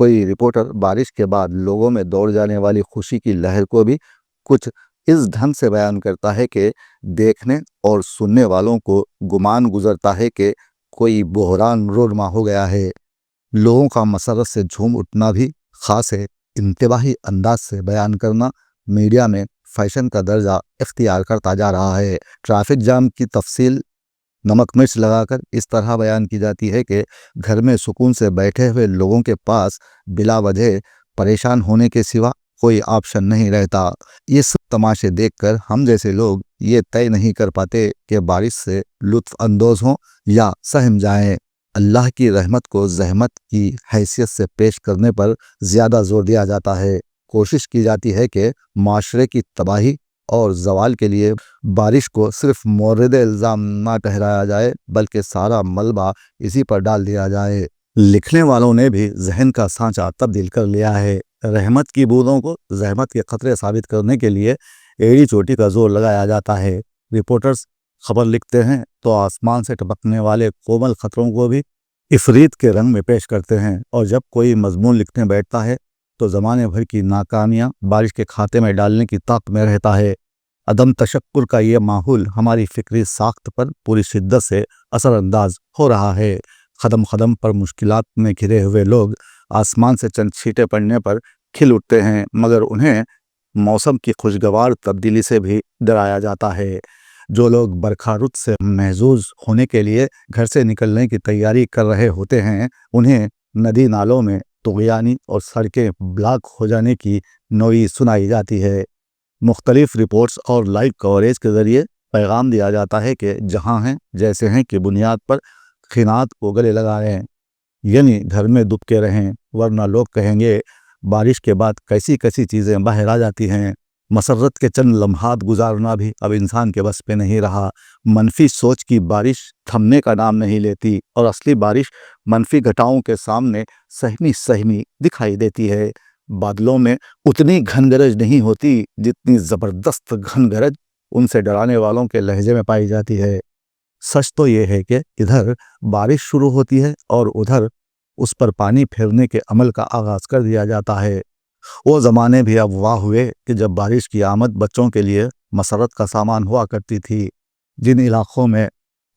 کوئی رپورٹر بارش کے بعد لوگوں میں دوڑ جانے والی خوشی کی لہر کو بھی کچھ اس ڈھنگ سے بیان کرتا ہے کہ دیکھنے اور سننے والوں کو گمان گزرتا ہے کہ کوئی بحران رونما ہو گیا ہے۔ لوگوں کا مسرت سے جھوم اٹھنا بھی خاص ہے۔ انتباہی انداز سے بیان کرنا میڈیا میں فیشن کا درجہ اختیار کرتا جا رہا ہے۔ ٹریفک جام کی تفصیل نمک مرچ لگا کر اس طرح بیان کی جاتی ہے کہ گھر میں سکون سے بیٹھے ہوئے لوگوں کے پاس بلا وجہ پریشان ہونے کے سوا کوئی آپشن نہیں رہتا۔ یہ سب تماشے دیکھ کر ہم جیسے لوگ یہ طے نہیں کر پاتے کہ بارش سے لطف اندوز ہوں یا سہم جائیں۔ اللہ کی رحمت کو زحمت کی حیثیت سے پیش کرنے پر زیادہ زور دیا جاتا ہے۔ کوشش کی جاتی ہے کہ معاشرے کی تباہی اور زوال کے لیے بارش کو صرف مورد الزام نہ ٹھہرایا جائے بلکہ سارا ملبہ اسی پر ڈال دیا جائے۔ لکھنے والوں نے بھی ذہن کا سانچہ تبدیل کر لیا ہے۔ رحمت کی بوندوں کو زحمت کے خطرے ثابت کرنے کے لیے ایڑی چوٹی کا زور لگایا جاتا ہے۔ رپورٹرز خبر لکھتے ہیں تو آسمان سے ٹپکنے والے کومل خطروں کو بھی عفریت کے رنگ میں پیش کرتے ہیں، اور جب کوئی مضمون لکھنے بیٹھتا ہے تو زمانے بھر کی ناکامیاں بارش کے کھاتے میں ڈالنے کی طاقت میں رہتا ہے۔ عدم تشکر کا یہ ماحول ہماری فکری ساخت پر پوری شدت سے اثر انداز ہو رہا ہے۔ قدم قدم پر مشکلات میں گھرے ہوئے لوگ آسمان سے چند چھینٹے پڑنے پر کھل اٹھتے ہیں، مگر انہیں موسم کی خوشگوار تبدیلی سے بھی ڈرایا جاتا ہے۔ جو لوگ برکھا رت سے محظوظ ہونے کے لیے گھر سے نکلنے کی تیاری کر رہے ہوتے ہیں، انہیں ندی نالوں میں طغیانی اور سڑکیں بلاک ہو جانے کی نوئی سنائی جاتی ہے۔ مختلف رپورٹس اور لائیو کوریج کے ذریعے پیغام دیا جاتا ہے کہ جہاں ہیں جیسے ہیں کی بنیاد پر خنات کو گلے لگائیں، یعنی گھر میں دبکے رہیں، ورنہ لوگ کہیں گے بارش کے بعد کیسی کیسی چیزیں باہر آ جاتی ہیں۔ مسرت کے چند لمحات گزارنا بھی اب انسان کے بس پہ نہیں رہا۔ منفی سوچ کی بارش تھمنے کا نام نہیں لیتی، اور اصلی بارش منفی گھٹاؤں کے سامنے سہمی سہمی دکھائی دیتی ہے۔ بادلوں میں اتنی گھن گرج نہیں ہوتی جتنی زبردست گھن گرج ان سے ڈرانے والوں کے لہجے میں پائی جاتی ہے۔ سچ تو یہ ہے کہ ادھر بارش شروع ہوتی ہے اور ادھر اس پر پانی پھیرنے کے عمل کا آغاز کر دیا جاتا ہے۔ وہ زمانے بھی اب واہ ہوئے کہ جب بارش کی آمد بچوں کے لیے مسرت کا سامان ہوا کرتی تھی۔ جن علاقوں میں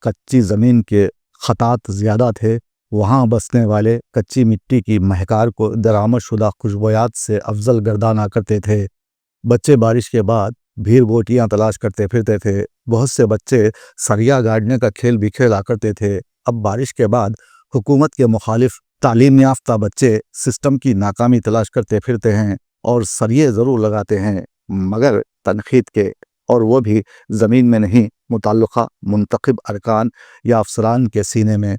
کچی زمین کے خطات زیادہ تھے، وہاں بسنے والے کچی مٹی کی مہکار کو درآمد شدہ خوشبویات سے افضل گردانا کرتے تھے۔ بچے بارش کے بعد بھیر بوٹیاں تلاش کرتے پھرتے تھے۔ بہت سے بچے سریا گاڑنے کا کھیل بھی کھیلا کرتے تھے۔ اب بارش کے بعد حکومت کے مخالف تعلیم یافتہ بچے سسٹم کی ناکامی تلاش کرتے پھرتے ہیں اور سریے ضرور لگاتے ہیں، مگر تنقید کے، اور وہ بھی زمین میں نہیں، متعلقہ منتخب ارکان یا افسران کے سینے میں۔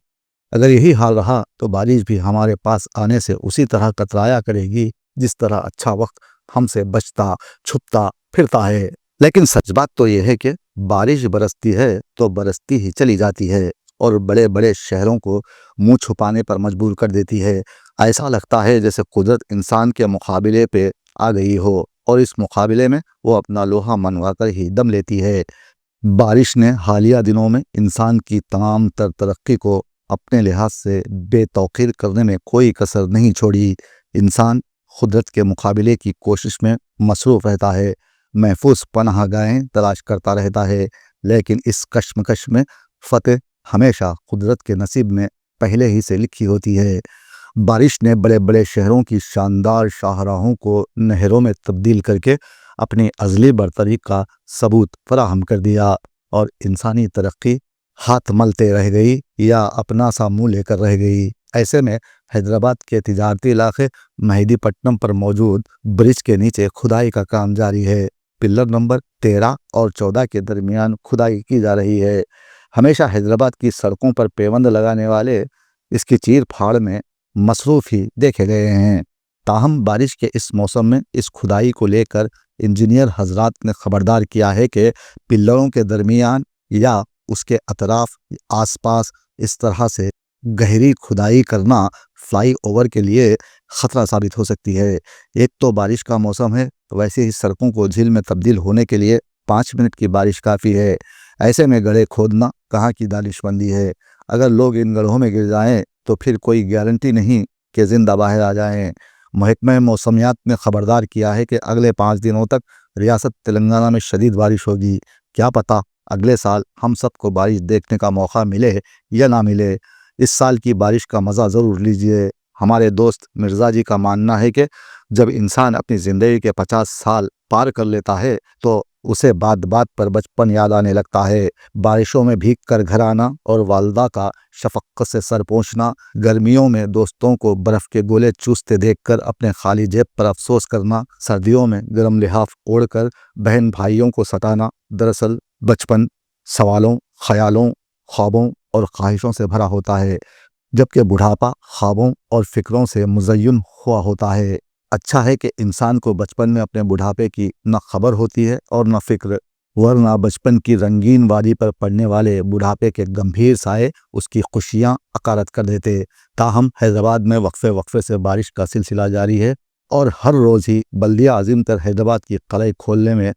اگر یہی حال رہا تو بارش بھی ہمارے پاس آنے سے اسی طرح کترایا کرے گی جس طرح اچھا وقت ہم سے بچتا چھپتا پھرتا ہے۔ لیکن سچ بات تو یہ ہے کہ بارش برستی ہے تو برستی ہی چلی جاتی ہے اور بڑے بڑے شہروں کو منہ چھپانے پر مجبور کر دیتی ہے۔ ایسا لگتا ہے جیسے قدرت انسان کے مقابلے پہ آ گئی ہو، اور اس مقابلے میں وہ اپنا لوہا منوا کر ہی دم لیتی ہے۔ بارش نے حالیہ دنوں میں انسان کی تمام تر ترقی کو اپنے لحاظ سے بے توقیر کرنے میں کوئی کسر نہیں چھوڑی۔ انسان قدرت کے مقابلے کی کوشش میں مصروف رہتا ہے، محفوظ پناہ گاہیں تلاش کرتا رہتا ہے، لیکن اس کشمکش میں فتح ہمیشہ قدرت کے نصیب میں پہلے ہی سے لکھی ہوتی ہے۔ بارش نے بڑے بڑے شہروں کی شاندار شاہراہوں کو نہروں میں تبدیل کر کے اپنی ازلی برتری کا ثبوت فراہم کر دیا، اور انسانی ترقی ہاتھ ملتے رہ گئی یا اپنا سا منہ لے کر رہ گئی۔ ایسے میں حیدرآباد کے تجارتی علاقے مہدی پٹنم پر موجود برج کے نیچے کھدائی کا کام جاری ہے۔ پلر نمبر 13 اور 14 کے درمیان کھدائی کی جا رہی ہے۔ ہمیشہ حیدرآباد کی سڑکوں پر پیوند لگانے والے اس کی چیر پھاڑ میں مصروف ہی دیکھے گئے ہیں۔ تاہم بارش کے اس موسم میں اس کھدائی کو لے کر انجینئر حضرات نے خبردار کیا ہے کہ پلروں کے درمیان یا اس کے اطراف آس پاس اس طرح سے گہری کھدائی کرنا فلائی اوور کے لیے خطرہ ثابت ہو سکتی ہے۔ ایک تو بارش کا موسم ہے، ویسے ہی سڑکوں کو جھیل میں تبدیل ہونے کے لیے 5 منٹ کی بارش کافی ہے۔ ایسے میں گڑھے کھودنا کہاں کی دانش مندی ہے؟ اگر لوگ ان گڑھوں میں گر جائیں تو پھر کوئی گارنٹی نہیں کہ زندہ باہر آ جائیں۔ محکمہ موسمیات نے خبردار کیا ہے کہ اگلے 5 دنوں تک ریاست تلنگانہ میں شدید بارش ہوگی۔ کیا پتہ اگلے سال ہم سب کو بارش دیکھنے کا موقع ملے یا نہ ملے۔ اس سال کی بارش کا مزہ ضرور لیجئے۔ ہمارے دوست مرزا جی کا ماننا ہے کہ جب انسان اپنی زندگی کے 50 سال پار کر لیتا ہے تو اسے بات بات پر بچپن یاد آنے لگتا ہے۔ بارشوں میں بھیگ کر گھر آنا اور والدہ کا شفقت سے سر پوچھنا، گرمیوں میں دوستوں کو برف کے گولے چوستے دیکھ کر اپنے خالی جیب پر افسوس کرنا، سردیوں میں گرم لحاف اوڑھ کر بہن بھائیوں کو ستانا، دراصل بچپن سوالوں، خیالوں، خوابوں اور خواہشوں سے بھرا ہوتا ہے، جبکہ بڑھاپا خوابوں اور فکروں سے مزین ہوا ہوتا ہے۔ اچھا ہے کہ انسان کو بچپن میں اپنے بڑھاپے کی نہ خبر ہوتی ہے اور نہ فکر، ورنہ بچپن کی رنگین وادی پر پڑنے والے بڑھاپے کے گمبھیر سائے اس کی خوشیاں عکارت کر دیتے۔ تاہم حیدرآباد میں وقفے وقفے سے بارش کا سلسلہ جاری ہے اور ہر روز ہی بلدیہ عظیم تر حیدرآباد کی قلعے کھولنے میں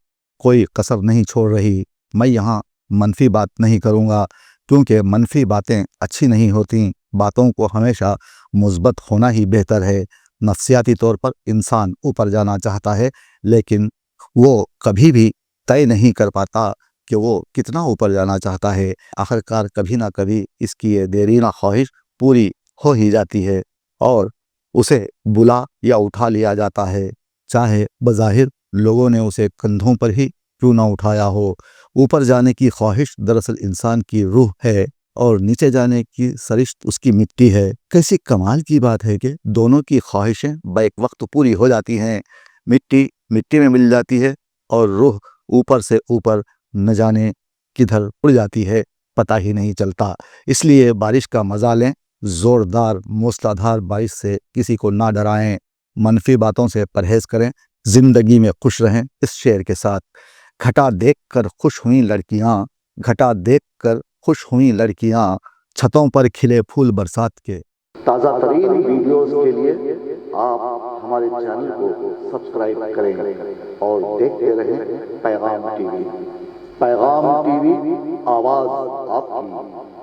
کوئی کسر نہیں چھوڑ رہی۔ میں یہاں منفی بات نہیں کروں گا کیونکہ منفی باتیں اچھی نہیں ہوتیں۔ باتوں کو ہمیشہ مثبت ہونا ہی بہتر ہے۔ نفسیاتی طور پر انسان اوپر جانا چاہتا ہے لیکن وہ کبھی بھی طے نہیں کر پاتا کہ وہ کتنا اوپر جانا چاہتا ہے۔ آخرکار کبھی نہ کبھی اس کی یہ دیرینہ خواہش پوری ہو ہی جاتی ہے اور اسے بلا یا اٹھا لیا جاتا ہے، چاہے بظاہر لوگوں نے اسے کندھوں پر ہی کیوں نہ اٹھایا ہو۔ اوپر جانے کی خواہش دراصل انسان کی روح ہے اور نیچے جانے کی سرشت اس کی مٹی ہے۔ کیسی کمال کی بات ہے کہ دونوں کی خواہشیں بیک وقت پوری ہو جاتی ہیں۔ مٹی مٹی میں مل جاتی ہے اور روح اوپر سے اوپر نہ جانے کدھر اڑ جاتی ہے، پتہ ہی نہیں چلتا۔ اس لیے بارش کا مزہ لیں، زوردار موسلا دھار بارش سے کسی کو نہ ڈرائیں، منفی باتوں سے پرہیز کریں، زندگی میں خوش رہیں۔ اس شعر کے ساتھ گھٹا دیکھ کر خوش ہوئیں لڑکیاں، گھٹا دیکھ کر خوش ہوئیں لڑکیاں، چھتوں پر کھلے پھول برسات کے۔ تازہ ترین ویڈیوز کے لیے آپ ہمارے چینل کو سبسکرائب کریں اور دیکھتے رہیں پیغام ٹی وی۔ پیغام ٹی وی، آواز آپ کی۔